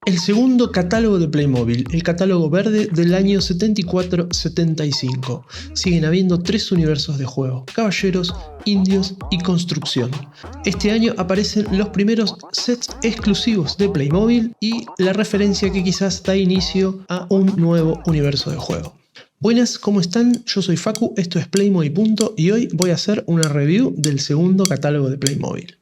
El segundo catálogo de Playmobil, el catálogo verde del año 74-75. Siguen habiendo 3 universos de juego: caballeros, indios y construcción. Este año aparecen los primeros sets exclusivos de Playmobil y la referencia que quizás da inicio a un nuevo universo de juego. Buenas, ¿cómo están? Yo soy Facu, esto es Playmo y punto, y hoy voy a hacer una review del segundo catálogo de Playmobil.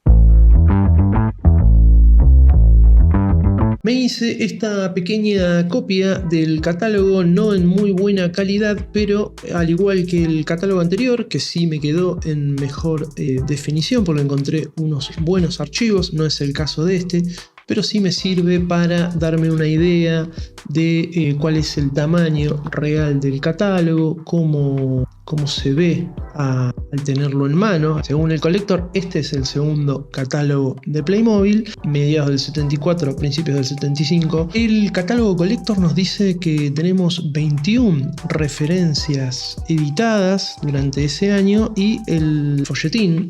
Me hice esta pequeña copia del catálogo, no en muy buena calidad, pero al igual que el catálogo anterior, que sí me quedó en mejor definición porque encontré unos buenos archivos, no es el caso de este, pero sí me sirve para darme una idea de cuál es el tamaño real del catálogo, cómo se ve al tenerlo en mano. Según el Collector, este es el segundo catálogo de Playmobil, mediados del 74, principios del 75. El catálogo Collector nos dice que tenemos 21 referencias editadas durante ese año, y el folletín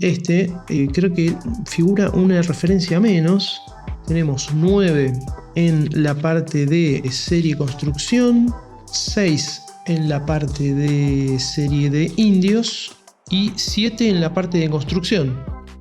creo que figura una referencia menos. Tenemos 9 en la parte de serie construcción, 6 en la parte de serie de indios y 7 en la parte de construcción.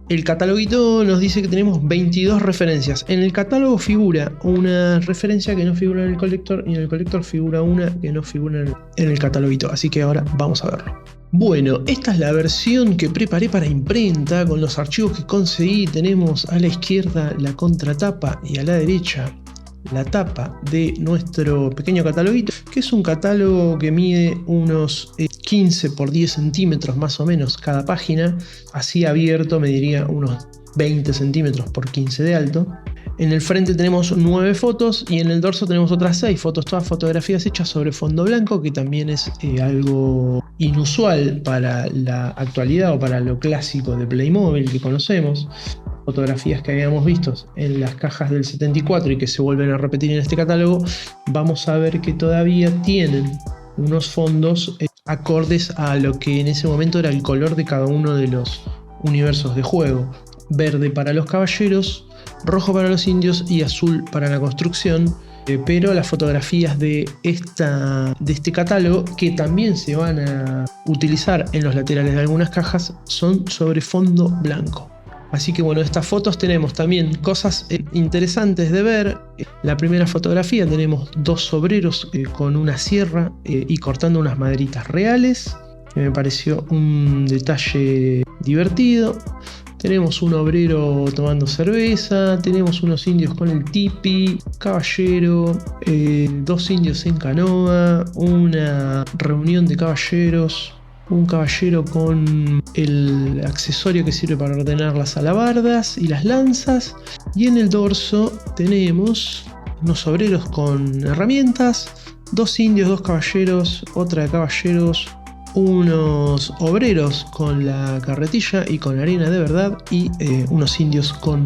El cataloguito nos dice que tenemos 22 referencias. En el catálogo figura una referencia que no figura en el Collector, y en el Collector figura una que no figura en el cataloguito. Así que ahora vamos a verlo. Bueno, esta es la versión que preparé para imprenta con los archivos que conseguí. Tenemos a la izquierda la contratapa y a la derecha la tapa de nuestro pequeño cataloguito, que es un catálogo que mide unos 15 por 10 centímetros más o menos cada página. Así abierto mediría unos 20 centímetros por 15 de alto. En el frente tenemos 9 fotos y en el dorso tenemos otras 6 fotos, todas fotografías hechas sobre fondo blanco, que también es algo inusual para la actualidad o para lo clásico de Playmobil que conocemos. Fotografías que habíamos visto en las cajas del 74 y que se vuelven a repetir en este catálogo, vamos a ver que todavía tienen unos fondos acordes a lo que en ese momento era el color de cada uno de los universos de juego: verde para los caballeros, rojo para los indios y azul para la construcción. Pero las fotografías de este catálogo, que también se van a utilizar en los laterales de algunas cajas, son sobre fondo blanco. Así que bueno, estas fotos tenemos también cosas interesantes de ver. La primera fotografía tenemos 2 obreros con una sierra y cortando unas maderitas reales, que me pareció un detalle divertido. Tenemos un obrero tomando cerveza, tenemos unos indios con el tipi, caballero, 2 indios en canoa, una reunión de caballeros, un caballero con el accesorio que sirve para ordenar las alabardas y las lanzas, y en el dorso tenemos unos obreros con herramientas, 2 indios, 2 caballeros, otra de caballeros, unos obreros con la carretilla y con arena de verdad, y unos indios con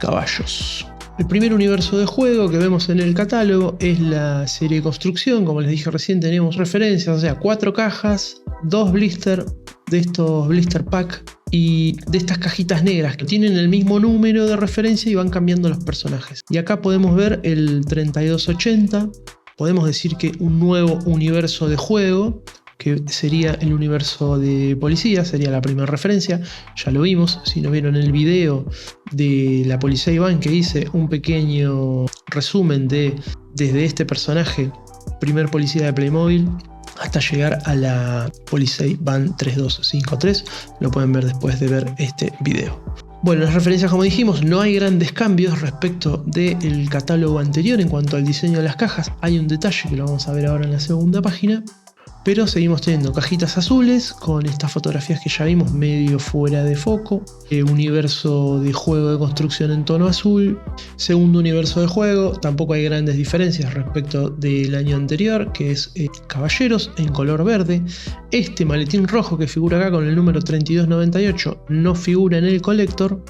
caballos. El primer universo de juego que vemos en el catálogo es la serie de construcción. Como les dije recién, tenemos referencias, o sea, 4 cajas, 2 blister de estos blister pack y de estas cajitas negras que tienen el mismo número de referencia y van cambiando los personajes. Y acá podemos ver el 3280, podemos decir que un nuevo universo de juego, que sería el universo de policía, sería la primera referencia. Ya lo vimos, si no vieron el video de la Policía Van, que hice un pequeño resumen desde este personaje, primer policía de Playmobil, hasta llegar a la Policía Van 3253, lo pueden ver después de ver este video. Bueno, las referencias, como dijimos, no hay grandes cambios respecto del catálogo anterior en cuanto al diseño de las cajas. Hay un detalle que lo vamos a ver ahora en la segunda página, pero seguimos teniendo cajitas azules con estas fotografías que ya vimos medio fuera de foco. Universo de juego de construcción en tono azul. Segundo universo de juego, tampoco hay grandes diferencias respecto del año anterior, que es caballeros en color verde. Este maletín rojo que figura acá con el número 3298 no figura en el Collector.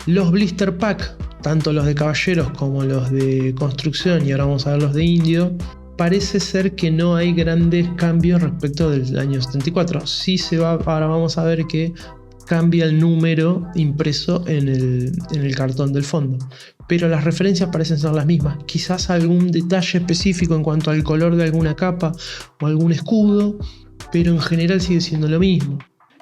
Los blister pack, tanto los de caballeros como los de construcción, y ahora vamos a ver los de indio, parece ser que no hay grandes cambios respecto del año 74. Sí ahora vamos a ver que cambia el número impreso en el cartón del fondo. Pero las referencias parecen ser las mismas. Quizás algún detalle específico en cuanto al color de alguna capa o algún escudo, pero en general sigue siendo lo mismo.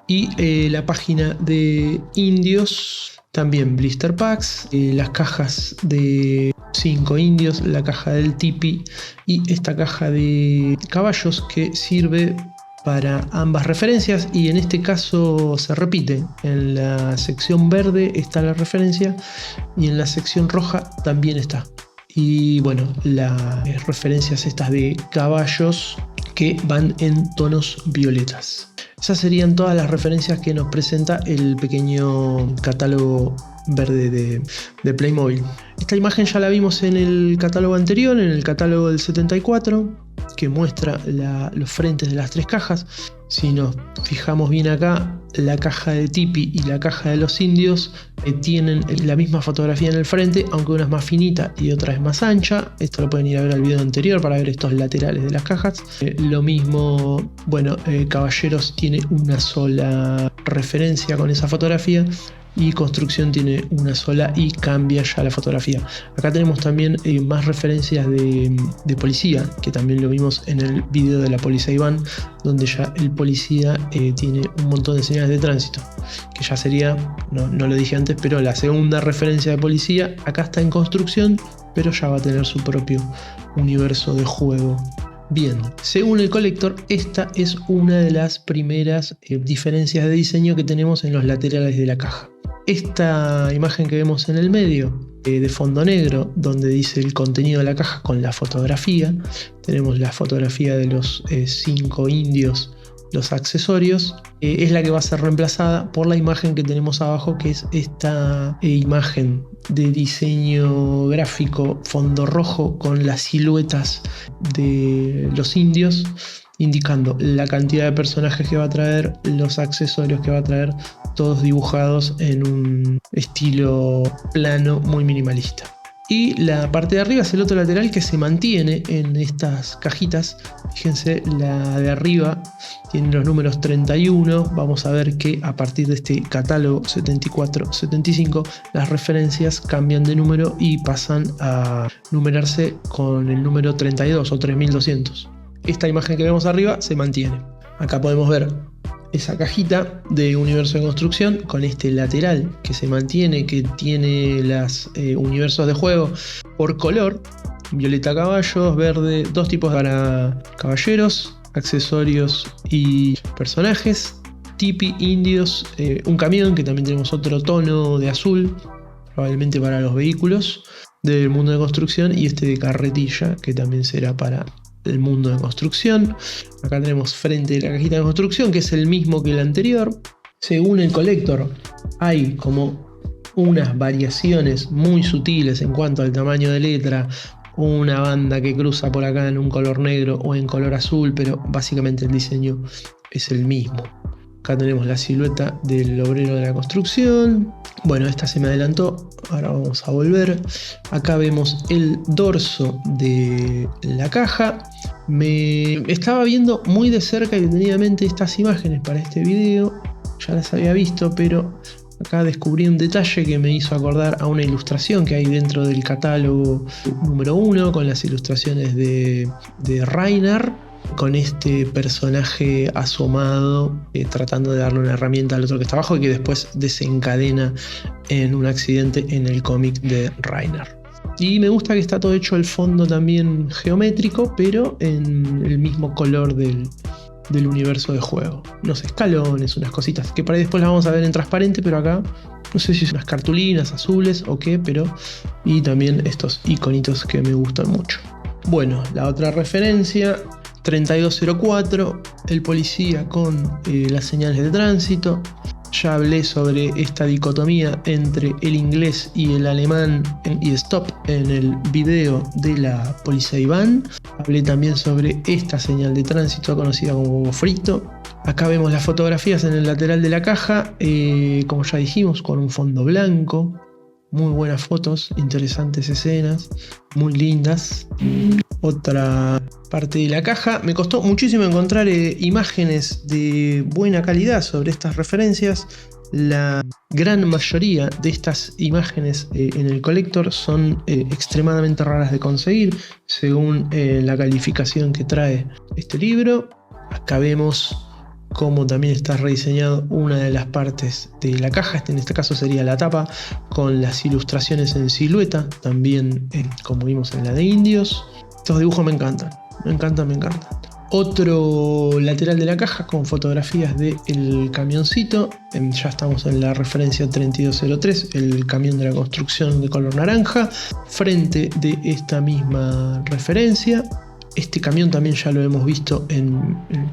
Y la página de indios, también blister packs, las cajas de 5 indios, la caja del tipi y esta caja de caballos que sirve para ambas referencias, y en este caso se repite. En la sección verde está la referencia y en la sección roja también está. Y bueno, las referencias estas de caballos que van en tonos violetas. Esas serían todas las referencias que nos presenta el pequeño catálogo verde de Playmobil. Esta imagen ya la vimos en el catálogo anterior, en el catálogo del 74, que muestra los frentes de las 3 cajas. Si nos fijamos bien acá, la caja de tipi y la caja de los indios tienen la misma fotografía en el frente, aunque una es más finita y otra es más ancha. Esto lo pueden ir a ver al video anterior para ver estos laterales de las cajas. Lo mismo, bueno, Caballeros tiene una sola referencia con esa fotografía, y Construcción tiene una sola y cambia ya la fotografía. Acá tenemos también más referencias de policía, que también lo vimos en el video de la Policía Van, donde ya el policía tiene un montón de señales de tránsito, que ya sería, no lo dije antes, pero la segunda referencia de policía. Acá está en Construcción, pero ya va a tener su propio universo de juego. Bien, según el colector, esta es una de las primeras diferencias de diseño que tenemos en los laterales de la caja. Esta imagen que vemos en el medio, de fondo negro, donde dice el contenido de la caja con la fotografía, tenemos la fotografía de los 5 indios, los accesorios, es la que va a ser reemplazada por la imagen que tenemos abajo, que es esta imagen de diseño gráfico fondo rojo con las siluetas de los indios, indicando la cantidad de personajes que va a traer, los accesorios que va a traer, todos dibujados en un estilo plano muy minimalista. Y la parte de arriba es el otro lateral que se mantiene en estas cajitas. Fíjense, la de arriba tiene los números 31. Vamos a ver que a partir de este catálogo 74-75 las referencias cambian de número y pasan a numerarse con el número 32 o 3200. Esta imagen que vemos arriba se mantiene. Acá podemos ver esa cajita de universo de construcción con este lateral que se mantiene, que tiene los universos de juego por color: violeta caballos, verde, 2 tipos para caballeros, accesorios y personajes, tipi, indios, un camión, que también tenemos otro tono de azul, probablemente para los vehículos del mundo de construcción, y este de carretilla, que también será para el mundo de construcción. Acá tenemos frente de la cajita de construcción, que es el mismo que el anterior. Según el colector, hay como unas variaciones muy sutiles en cuanto al tamaño de letra, una banda que cruza por acá en un color negro o en color azul, pero básicamente el diseño es el mismo. Acá tenemos la silueta del obrero de la construcción. Bueno, esta se me adelantó, ahora vamos a volver. Acá vemos el dorso de la caja. Me estaba viendo muy de cerca y detenidamente estas imágenes para este video. Ya las había visto, pero acá descubrí un detalle que me hizo acordar a una ilustración que hay dentro del catálogo número 1, con las ilustraciones de Reiner, con este personaje asomado tratando de darle una herramienta al otro que está abajo, y que después desencadena en un accidente en el cómic de Reiner. Y me gusta que está todo hecho el fondo también geométrico, pero en el mismo color del universo de juego. Unos escalones, unas cositas que por ahí después las vamos a ver en transparente, pero acá no sé si son unas cartulinas azules o qué, pero... Y también estos iconitos que me gustan mucho. Bueno, la otra referencia, 3204, el policía con las señales de tránsito. Ya hablé sobre esta dicotomía entre el inglés y el alemán y stop en el video de la Policía Van. Hablé también sobre esta señal de tránsito conocida como huevo frito. Acá vemos las fotografías en el lateral de la caja, como ya dijimos, con un fondo blanco. Muy buenas fotos, interesantes escenas, muy lindas. Otra parte de la caja. Me costó muchísimo encontrar imágenes de buena calidad sobre estas referencias. La gran mayoría de estas imágenes en el Collector son extremadamente raras de conseguir, según la calificación que trae este libro. Acá vemos cómo también está rediseñado una de las partes de la caja, en este caso sería la tapa, con las ilustraciones en silueta, también como vimos en la de Indios. Estos dibujos me encantan, me encantan. Otro lateral de la caja con fotografías del camioncito. Ya estamos en la referencia 3203, el camión de la construcción de color naranja. Frente de esta misma referencia. Este camión también ya lo hemos visto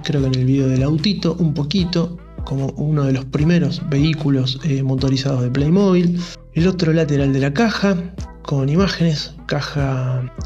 creo que en el video del autito un poquito, como uno de los primeros vehículos motorizados de Playmobil. El otro lateral de la caja con imágenes,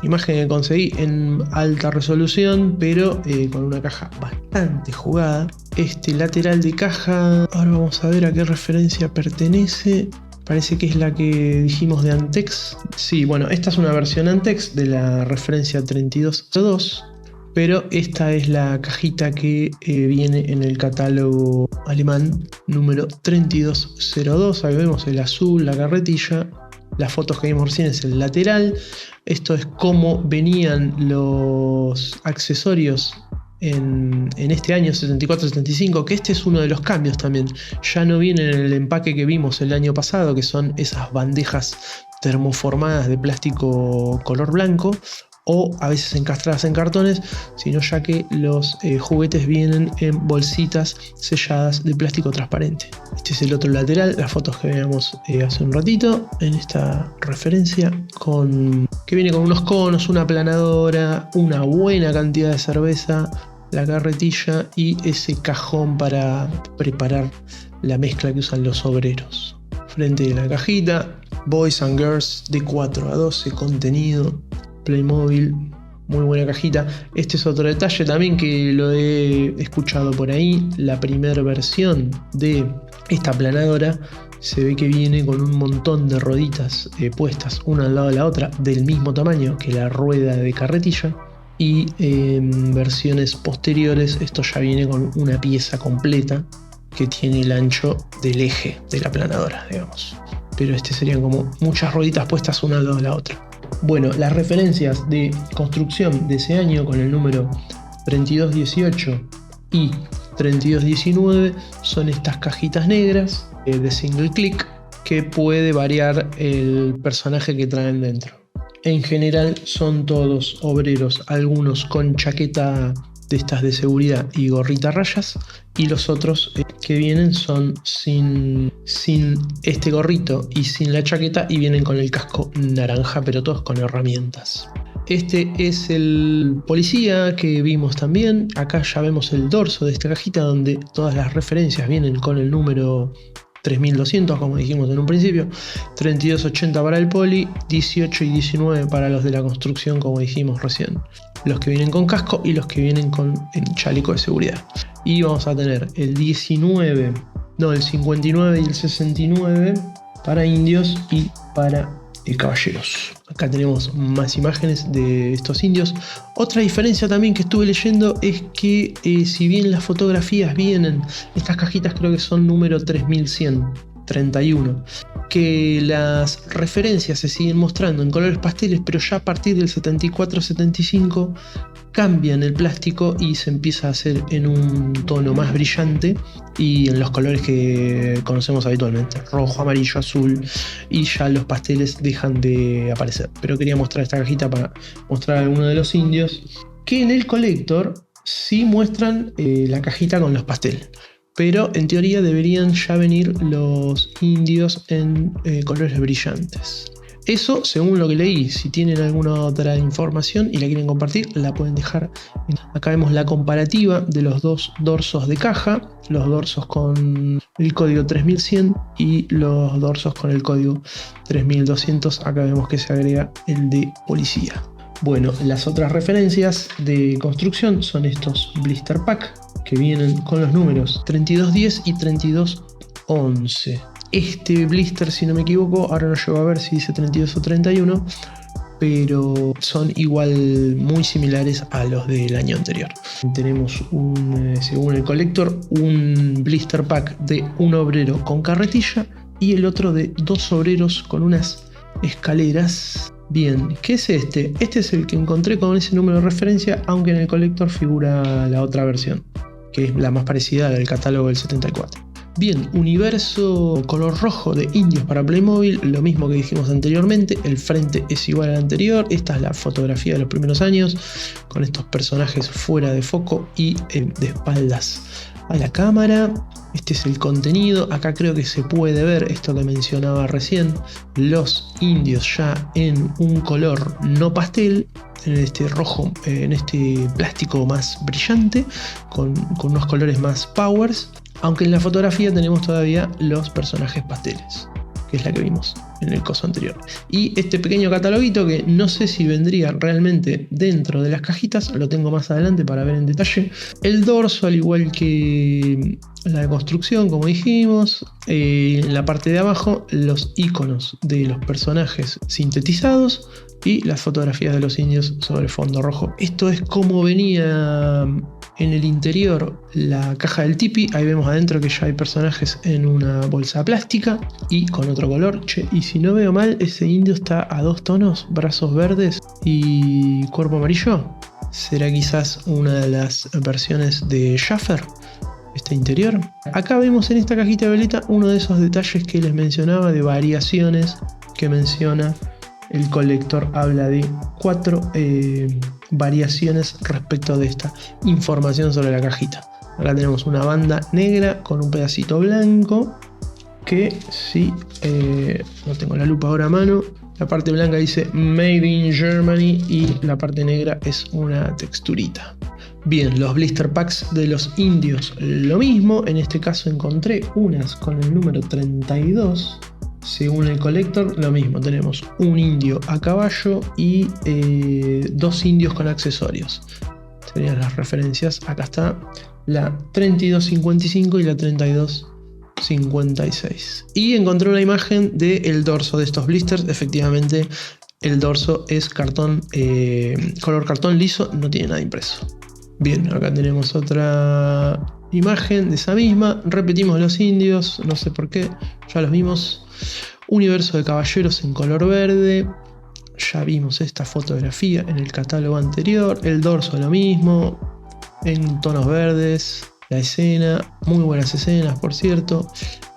imagen que conseguí en alta resolución, pero con una caja bastante jugada. Este lateral de caja, ahora vamos a ver a qué referencia pertenece. Parece que es la que dijimos de Antex. Sí, bueno, esta es una versión Antex de la referencia 3202, pero esta es la cajita que viene en el catálogo alemán número 3202. Ahí vemos el azul, la carretilla. Las fotos que vimos recién es el lateral. Esto es cómo venían los accesorios en este año 74-75, que este es uno de los cambios también. Ya no viene en el empaque que vimos el año pasado, que son esas bandejas termoformadas de plástico color blanco, o a veces encastradas en cartones, sino ya que los juguetes vienen en bolsitas selladas de plástico transparente. Este es el otro lateral, las fotos que veíamos hace un ratito en esta referencia, que viene con unos conos, una aplanadora, una buena cantidad de cerveza, la carretilla y ese cajón para preparar la mezcla que usan los obreros. Frente de la cajita, Boys and Girls de 4 a 12, contenido Playmobil, muy buena cajita. Este es otro detalle también que lo he escuchado por ahí. La primera versión de esta aplanadora se ve que viene con un montón de rueditas puestas una al lado de la otra, del mismo tamaño que la rueda de carretilla. Y en versiones posteriores esto ya viene con una pieza completa que tiene el ancho del eje de la aplanadora, digamos. Pero serían como muchas rueditas puestas una al lado de la otra. Bueno, las referencias de construcción de ese año con el número 3218 y 3219 son estas cajitas negras de single click, que puede variar el personaje que traen dentro. En general son todos obreros, algunos con chaqueta de estas de seguridad y gorrita a rayas, y los otros que vienen son sin este gorrito y sin la chaqueta, y vienen con el casco naranja, pero todos con herramientas. Este es el policía que vimos también. Acá ya vemos el dorso de esta cajita, donde todas las referencias vienen con el número 3200, como dijimos en un principio. 3280 para el poli, 18 y 19 para los de la construcción, como dijimos recién. Los que vienen con casco y los que vienen con el chaleco de seguridad. Y vamos a tener el 59, no, el 59 y el 69 para indios y para caballeros. Acá tenemos más imágenes de estos indios. Otra diferencia también que estuve leyendo es que si bien las fotografías vienen, estas cajitas creo que son número 3131, que las referencias se siguen mostrando en colores pasteles, pero ya a partir del 74-75 cambian el plástico y se empieza a hacer en un tono más brillante y en los colores que conocemos habitualmente, rojo, amarillo, azul, y ya los pasteles dejan de aparecer. Pero quería mostrar esta cajita para mostrar algunos de los indios, que en el Collector sí muestran la cajita con los pasteles, pero en teoría deberían ya venir los indios en colores brillantes. Eso según lo que leí. Si tienen alguna otra información y la quieren compartir, la pueden dejar. Acá vemos la comparativa de los dos dorsos de caja, los dorsos con el código 3100 y los dorsos con el código 3200. Acá vemos que se agrega el de policía. Bueno, las otras referencias de construcción son estos blister pack que vienen con los números 3210 y 3211. Este blister, si no me equivoco, ahora no llego a ver si dice 32 o 31, pero son igual muy similares a los del año anterior. Tenemos según el colector, un blister pack de un obrero con carretilla y el otro de 2 obreros con unas escaleras. Bien, ¿qué es este? Este es el que encontré con ese número de referencia, aunque en el colector figura la otra versión, que es la más parecida al catálogo del 74. Bien, universo color rojo de indios para Playmobil, lo mismo que dijimos anteriormente, el frente es igual al anterior, esta es la fotografía de los primeros años, con estos personajes fuera de foco y de espaldas a la cámara. Este es el contenido, acá creo que se puede ver esto que mencionaba recién, los indios ya en un color no pastel, en este rojo, en este plástico más brillante, con unos colores más powers, aunque en la fotografía tenemos todavía los personajes pasteles, que es la que vimos en el coso anterior. Y este pequeño cataloguito que no sé si vendría realmente dentro de las cajitas, lo tengo más adelante para ver en detalle. El dorso, al igual que la de construcción, como dijimos, en la parte de abajo los iconos de los personajes sintetizados y las fotografías de los indios sobre fondo rojo. Esto es como venía en el interior la caja del tipi. Ahí vemos adentro que ya hay personajes en una bolsa plástica y con otro color. Che, y si no veo mal, ese indio está a 2 tonos, brazos verdes y cuerpo amarillo. ¿Será quizás una de las versiones de Schaffer? Este interior. Acá vemos en esta cajita de veleta uno de esos detalles que les mencionaba, de variaciones que menciona el colector. Habla de 4 variaciones respecto de esta información sobre la cajita. Acá tenemos una banda negra con un pedacito blanco que si no tengo la lupa ahora a mano, la parte blanca dice Made in Germany y la parte negra es una texturita. Bien, los blister packs de los indios, lo mismo. En este caso encontré unas con el número 32. Según el colector, lo mismo. Tenemos un indio a caballo y 2 indios con accesorios. Serían las referencias. Acá está la 3255 y la 3256. Y encontré una imagen del dorso de estos blisters. Efectivamente, el dorso es cartón, color cartón liso, no tiene nada impreso. Bien, acá tenemos otra imagen de esa misma. Repetimos los indios, no sé por qué, ya los vimos. Universo de caballeros en color verde. Ya vimos esta fotografía en el catálogo anterior. El dorso lo mismo, en tonos verdes. La escena, muy buenas escenas por cierto.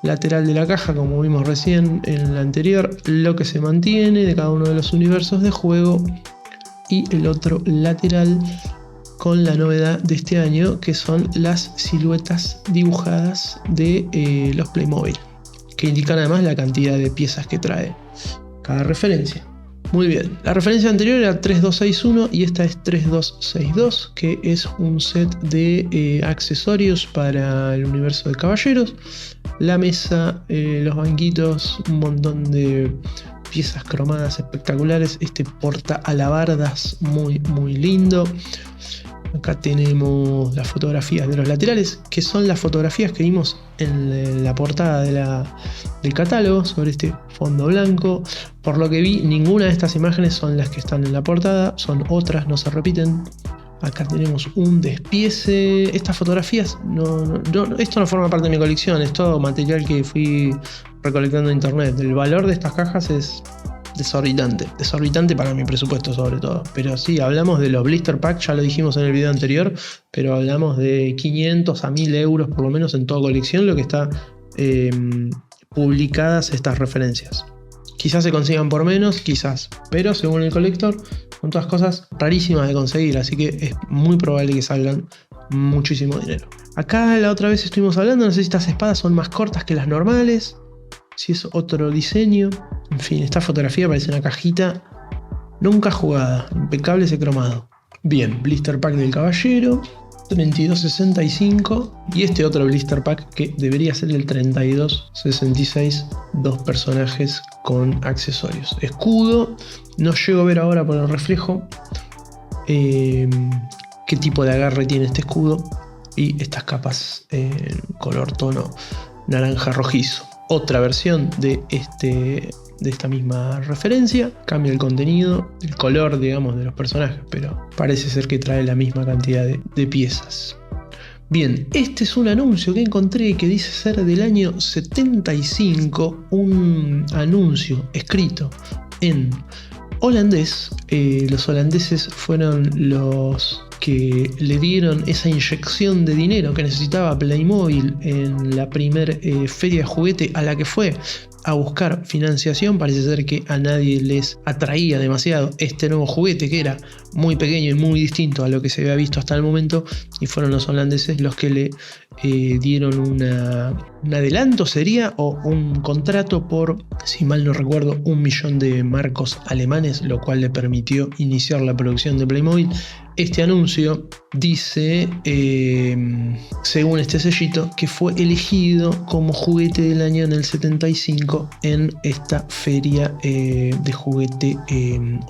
Lateral de la caja, como vimos recién en la anterior, lo que se mantiene de cada uno de los universos de juego. Y el otro lateral con la novedad de este año, que son las siluetas dibujadas de los Playmobil, que indican además la cantidad de piezas que trae cada referencia. Muy bien, la referencia anterior era 3261 y esta es 3262, que es un set de accesorios para el universo de caballeros. La mesa, los banquitos, un montón de piezas cromadas espectaculares. Este porta alabardas muy lindo. Acá tenemos las fotografías de los laterales, que son las fotografías que vimos en la portada del catálogo sobre este fondo blanco. Por lo que vi, ninguna de estas imágenes son las que están en la portada, son otras, no se repiten. Acá tenemos un despiece. Estas fotografías, esto no forma parte de mi colección, es todo material que fui recolectando en internet. El valor de estas cajas es desorbitante para mi presupuesto sobre todo. Pero sí, hablamos de los blister packs, ya lo dijimos en el video anterior, pero hablamos de 500 a 1000 euros por lo menos en toda colección, lo que está publicadas estas referencias. Quizás se consigan por menos, quizás, pero según el colector son todas cosas rarísimas de conseguir, así que es muy probable que salgan muchísimo dinero. Acá la otra vez estuvimos hablando, no sé si estas espadas son más cortas que las normales, si es otro diseño. En fin, esta fotografía parece una cajita nunca jugada, impecable ese cromado. Bien, blister pack del caballero, 3265, y este otro blister pack que debería ser el 3266, 2 personajes con accesorios. Escudo, no llego a ver ahora por el reflejo qué tipo de agarre tiene este escudo, y estas capas en color tono naranja rojizo. otra versión de esta misma referencia. Cambia el contenido, el color, digamos, de los personajes, pero parece ser que trae la misma cantidad de piezas. Bien, este es un anuncio que encontré que dice ser del año 75, un anuncio escrito en holandés. Los holandeses fueron los que le dieron esa inyección de dinero que necesitaba Playmobil en la primera feria de juguete a la que fue a buscar financiación. Parece ser que a nadie les atraía demasiado este nuevo juguete, que era muy pequeño y muy distinto a lo que se había visto hasta el momento, y fueron los holandeses los que le dieron un adelanto, sería, o un contrato por, si mal no recuerdo, 1 millón de marcos alemanes, lo cual le permitió iniciar la producción de Playmobil. Este anuncio dice, según este sellito, que fue elegido como juguete del año en el 75 en esta feria de juguete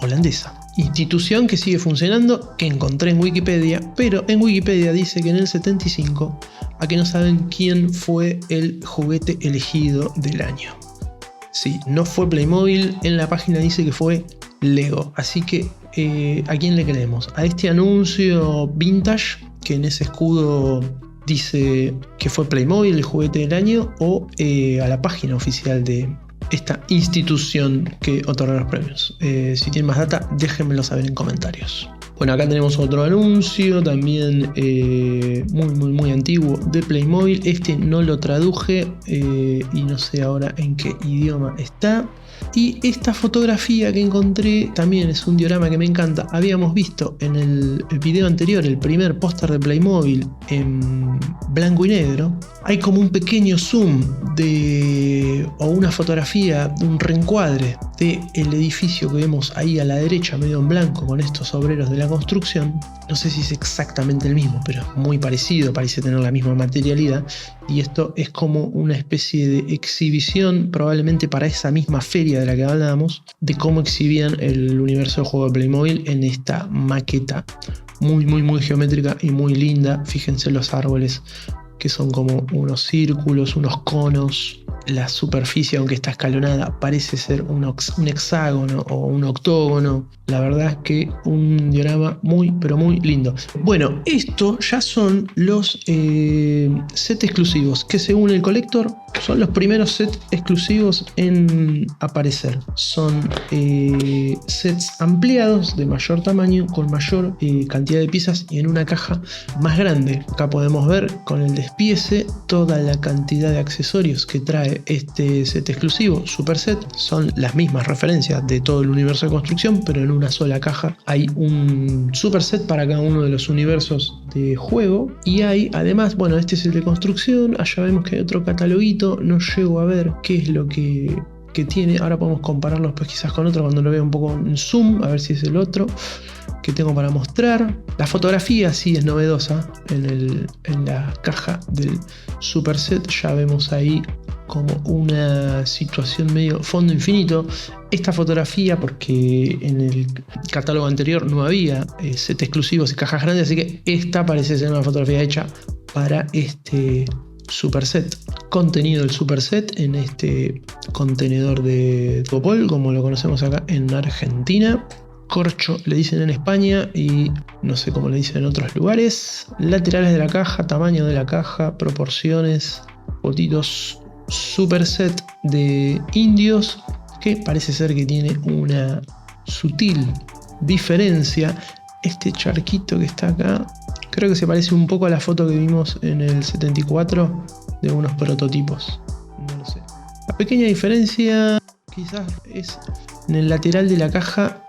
holandesa. Institución que sigue funcionando, que encontré en Wikipedia, pero en Wikipedia dice que en el 75, a que no saben quién fue el juguete elegido del año. Sí, no fue Playmobil, en la página dice que fue Lego, así que ¿a quién le creemos? ¿A este anuncio vintage que en ese escudo dice que fue Playmobil el juguete del año, o a la página oficial de esta institución que otorga los premios? Si tienen más data, déjenmelo saber en comentarios. Bueno, acá tenemos otro anuncio también muy antiguo de Playmobil. Este no lo traduje y no sé ahora en qué idioma está. Y esta fotografía que encontré también es un diorama que me encanta. Habíamos visto en el video anterior el primer póster de Playmobil en blanco y negro. Hay como un pequeño zoom o una fotografía de un reencuadre del edificio que vemos ahí a la derecha, medio en blanco, con estos obreros de la construcción. No sé si es exactamente el mismo, pero es muy parecido, parece tener la misma materialidad. Y esto es como una especie de exhibición, probablemente para esa misma feria de la que hablábamos, de cómo exhibían el universo del juego de Playmobil en esta maqueta muy geométrica y muy linda. Fíjense los árboles, que son como unos círculos, unos conos. La superficie, aunque está escalonada, parece ser un hexágono o un octógono. La verdad es que un diorama muy lindo. Bueno, esto ya son los sets exclusivos, que según el colector son los primeros sets exclusivos en aparecer. Son sets ampliados de mayor tamaño, con mayor cantidad de piezas y en una caja más grande. Acá podemos ver con el despiece toda la cantidad de accesorios que trae este set exclusivo, Super Set. Son las mismas referencias de todo el universo de construcción, pero en una sola caja hay un Super Set para cada uno de los universos de juego. Y hay además, bueno, este es el de construcción. Allá vemos que hay otro cataloguito, no llego a ver qué es lo que tiene. Ahora podemos compararlos pues quizás con otro cuando lo vea un poco en zoom, a ver si es el otro que tengo para mostrar. La fotografía sí es novedosa en la caja del Super Set. Ya vemos ahí como una situación medio fondo infinito. Esta fotografía, porque en el catálogo anterior no había set exclusivos y cajas grandes, así que esta parece ser una fotografía hecha para este Super Set. Contenido del Super Set en este contenedor de Topol, como lo conocemos acá en Argentina. Corcho le dicen en España y no sé cómo le dicen en otros lugares. Laterales de la caja, tamaño de la caja, proporciones, fotitos. Super Set de indios, que parece ser que tiene una sutil diferencia. Este charquito que está acá creo que se parece un poco a la foto que vimos en el 74 de unos prototipos, no lo sé. La pequeña diferencia quizás es en el lateral de la caja,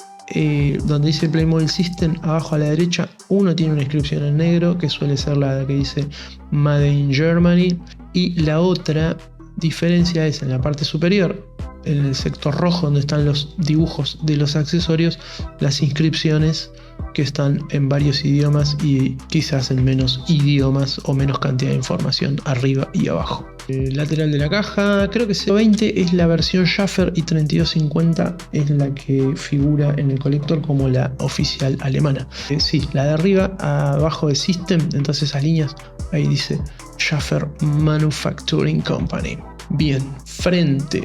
donde dice Playmobil System, abajo a la derecha. Uno tiene una inscripción en negro, que suele ser la que dice Made in Germany, y la otra diferencia es en la parte superior, en el sector rojo donde están los dibujos de los accesorios, las inscripciones que están en varios idiomas y quizás en menos idiomas o menos cantidad de información arriba y abajo. El lateral de la caja, creo que 20 es la versión Schaffer y 3250 es la que figura en el colector como la oficial alemana. Sí, la de arriba abajo de System, entonces esas líneas ahí dice Schaffer Manufacturing Company. Bien, frente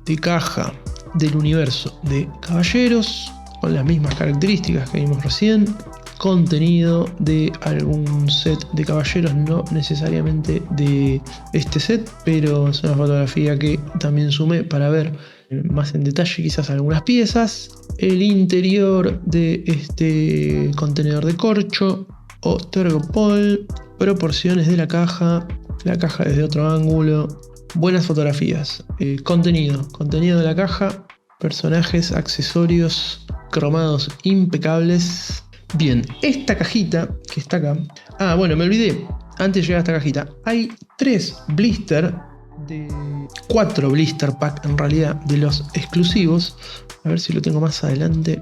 de caja del universo de Caballeros, con las mismas características que vimos recién. Contenido de algún set de Caballeros, no necesariamente de este set, pero es una fotografía que también sumé para ver más en detalle quizás algunas piezas. El interior de este contenedor de corcho o Tergopol, proporciones de la caja desde otro ángulo, buenas fotografías, contenido de la caja, personajes, accesorios cromados impecables. Bien, esta cajita que está acá. Ah, bueno, me olvidé. Antes de llegar a esta cajita, hay 4 blister pack en realidad de los exclusivos. A ver si lo tengo más adelante.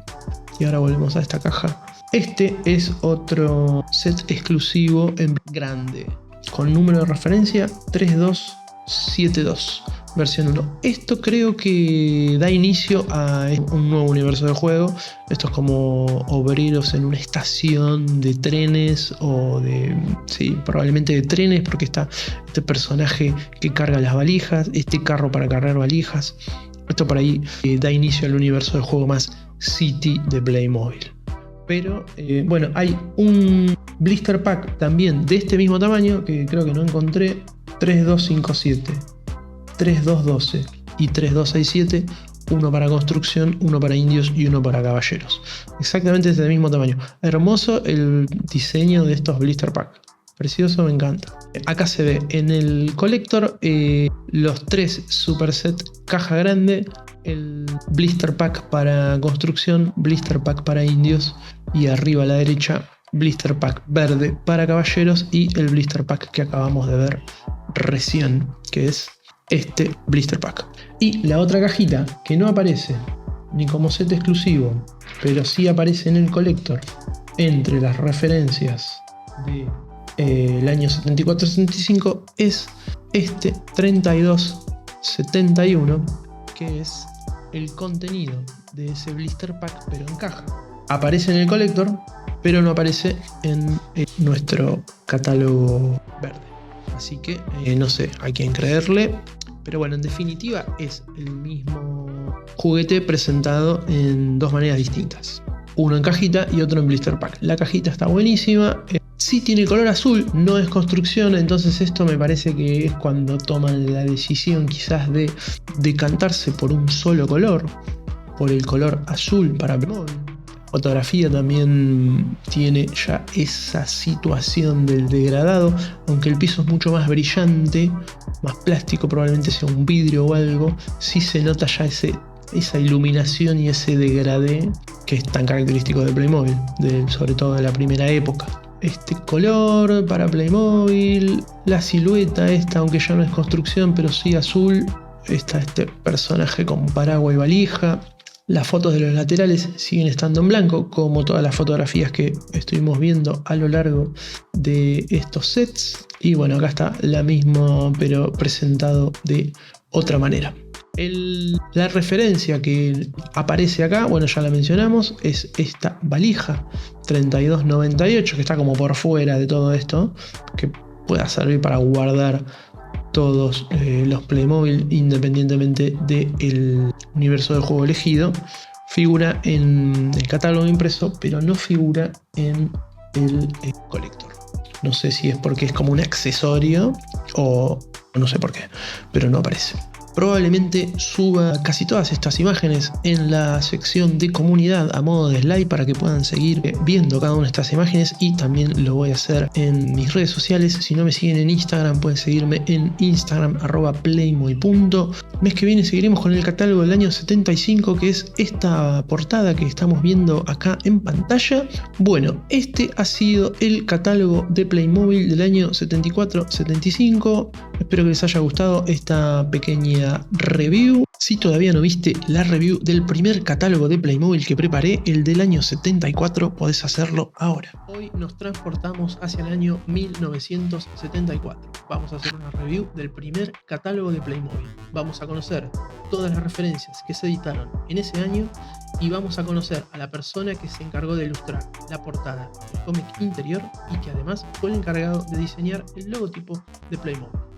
Y ahora volvemos a esta caja. Este es otro set exclusivo en grande, con número de referencia 3272. Versión 1. Esto creo que da inicio a un nuevo universo de juego. Esto es como obreros en una estación de trenes o de... Sí, probablemente de trenes, porque está este personaje que carga las valijas, este carro para cargar valijas. Esto por ahí da inicio al universo de juego más City de Playmobil. Pero bueno, hay un blister pack también de este mismo tamaño que creo que no encontré. 3257. 3212 y 3267, uno para construcción, uno para indios y uno para caballeros. Exactamente es del mismo tamaño. Hermoso el diseño de estos blister pack. Precioso, me encanta. Acá se ve en el collector los 3 superset caja grande, el blister pack para construcción, blister pack para indios y arriba a la derecha blister pack verde para caballeros y el blister pack que acabamos de ver recién, que es este blister pack. Y la otra cajita que no aparece ni como set exclusivo, pero sí aparece en el collector entre las referencias del año 74-75, es este 3271, que es el contenido de ese blister pack pero en caja. Aparece en el collector, pero no aparece en nuestro catálogo verde. Así que no sé a quién creerle. Pero bueno, en definitiva es el mismo juguete presentado en 2 maneras distintas. Uno en cajita y otro en blister pack. La cajita está buenísima. Sí tiene color azul, no es construcción. Entonces esto me parece que es cuando toman la decisión quizás de decantarse por un solo color. Por el color azul para Playmobil. Fotografía también tiene ya esa situación del degradado, aunque el piso es mucho más brillante, más plástico, probablemente sea un vidrio o algo, sí se nota ya esa iluminación y ese degradé que es tan característico de Playmobil, sobre todo de la primera época. Este color para Playmobil, la silueta esta, aunque ya no es construcción, pero sí azul, está este personaje con paraguas y valija. Las fotos de los laterales siguen estando en blanco, como todas las fotografías que estuvimos viendo a lo largo de estos sets. Y bueno, acá está la misma, pero presentado de otra manera. La referencia que aparece acá, bueno, ya la mencionamos, es esta valija 3298, que está como por fuera de todo esto, que pueda servir para guardar todos los Playmobil independientemente del universo del juego elegido. Figura en el catálogo impreso, pero no figura en el collector. No sé si es porque es como un accesorio o no sé por qué, pero no aparece. Probablemente suba casi todas estas imágenes en la sección de comunidad a modo de slide para que puedan seguir viendo cada una de estas imágenes, y también lo voy a hacer en mis redes sociales. Si no me siguen en Instagram, pueden seguirme en Instagram @playmoy. Mes que viene seguiremos con el catálogo del año 75, que es esta portada que estamos viendo acá en pantalla. Bueno, este ha sido el catálogo de Playmobil del año 74-75. Espero que les haya gustado esta pequeña review. Si todavía no viste la review del primer catálogo de Playmobil que preparé, el del año 74, podés hacerlo ahora. Hoy nos transportamos hacia el año 1974. Vamos a hacer una review del primer catálogo de Playmobil. Vamos a conocer todas las referencias que se editaron en ese año y vamos a conocer a la persona que se encargó de ilustrar la portada del cómic interior y que además fue el encargado de diseñar el logotipo de Playmobil.